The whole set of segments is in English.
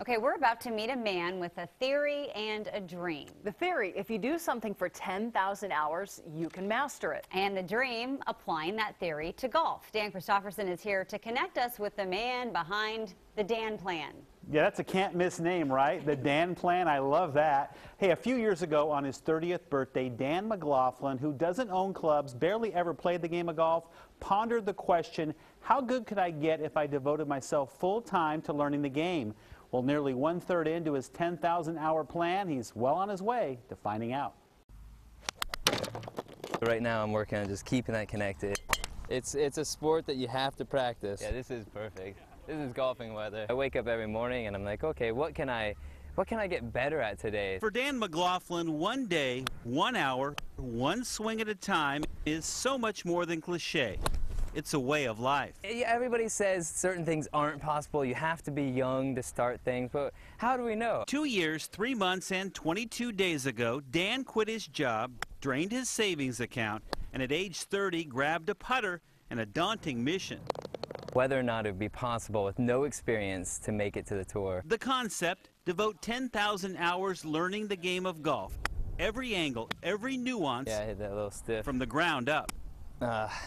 Okay, we're about to meet a man with a theory and a dream. The theory, if you do something for 10,000 hours, you can master it. And the dream, applying that theory to golf. Dan Christofferson is here to connect us with the man behind the Dan Plan. Yeah, that's a can't-miss name, right? The Dan Plan, I love that. Hey, a few years ago on his 30th birthday, Dan McLaughlin, who doesn't own clubs, barely ever played the game of golf, pondered the question, how good could I get if I devoted myself full-time to learning the game? Well, nearly one-third into his 10,000-hour plan, he's well on his way to finding out. Right now I'm working on just keeping that connected. It's a sport that you have to practice. Yeah, this is perfect. This is golfing weather. I wake up every morning and I'm like, okay, what can I get better at today? For Dan McLaughlin, one day, 1 hour, one swing at a time is so much more than cliche. It's a way of life. Everybody says certain things aren't possible. You have to be young to start things, but how do we know? 2 years, 3 months, and 22 days ago, Dan quit his job, drained his savings account, and at age 30 grabbed a putter and a daunting mission. Whether or not it would be possible with no experience to make it to the tour. The concept, devote 10,000 hours learning the game of golf. Every angle, every nuance. Yeah, I hit that a little stiff. From the ground up.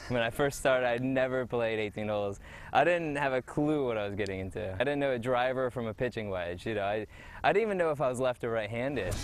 When I first started, I'd never played 18 holes. I didn't have a clue what I was getting into. I didn't know a driver from a pitching wedge. You know, I didn't even know if I was left or right-handed.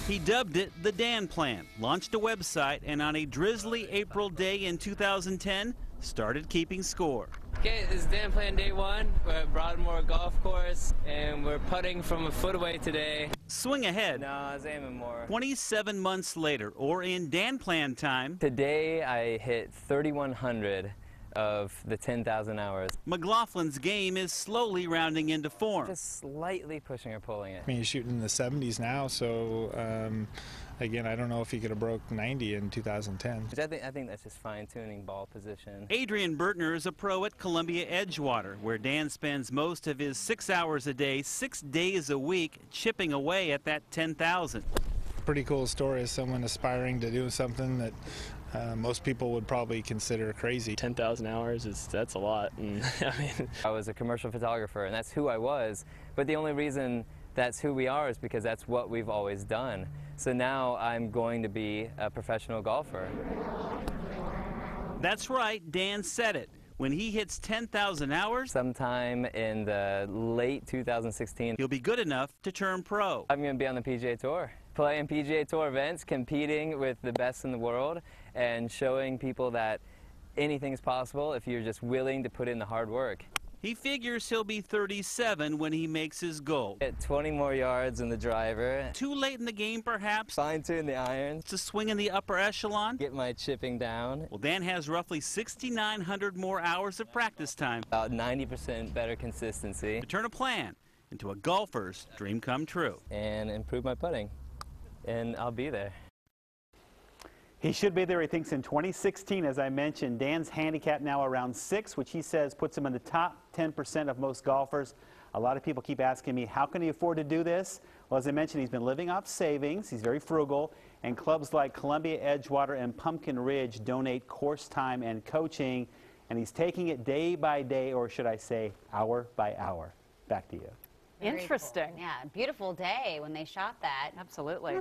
He dubbed it the Dan Plan, launched a website, and on a drizzly April day in 2010, started keeping score. Okay, this is Dan Plan Day 1. We're at Broadmoor Golf Course, and we're putting from a foot away today. Swing ahead. No, I was aiming more. 27 months later, or in Dan Plan time. Today I hit 3,100 of the 10,000 hours. McLaughlin's game is slowly rounding into form. Just slightly pushing or pulling it. I mean, he's shooting in the 70s now, so again, I don't know if he could have broke 90 in 2010. I think that's just fine-tuning ball position. Adrian Bertner is a pro at Columbia Edgewater, where Dan spends most of his 6 hours a day, 6 days a week, chipping away at that 10,000. Pretty cool story as someone aspiring to do something that most people would probably consider crazy. 10,000 hours, that's a lot. And, I was a commercial photographer, and that's who I was, but the only reason that's who we are is because that's what we've always done. So now I'm going to be a professional golfer. That's right, Dan said it. When he hits 10,000 hours, sometime in the late 2016, he'll be good enough to turn pro. I'm going to be on the PGA Tour, playing PGA Tour events, competing with the best in the world, and showing people that anything's possible if you're just willing to put in the hard work. He figures he'll be 37 when he makes his goal. Get 20 more yards in the driver. Too late in the game, perhaps? Fine-tune the irons. To swing in the upper echelon? Get my chipping down. Well, Dan has roughly 6,900 more hours of practice time. About 90% better consistency. To turn a plan into a golfer's dream come true. And improve my putting. And I'll be there. He should be there, he thinks, in 2016, as I mentioned. Dan's handicap now around 6, which he says puts him in the top 10% of most golfers. A lot of people keep asking me, how can he afford to do this? Well, as I mentioned, he's been living off savings. He's very frugal. And clubs like Columbia Edgewater and Pumpkin Ridge donate course time and coaching. And he's taking it day by day, or should I say, hour by hour. Back to you. Interesting. Cool. Yeah, beautiful day when they shot that. Absolutely.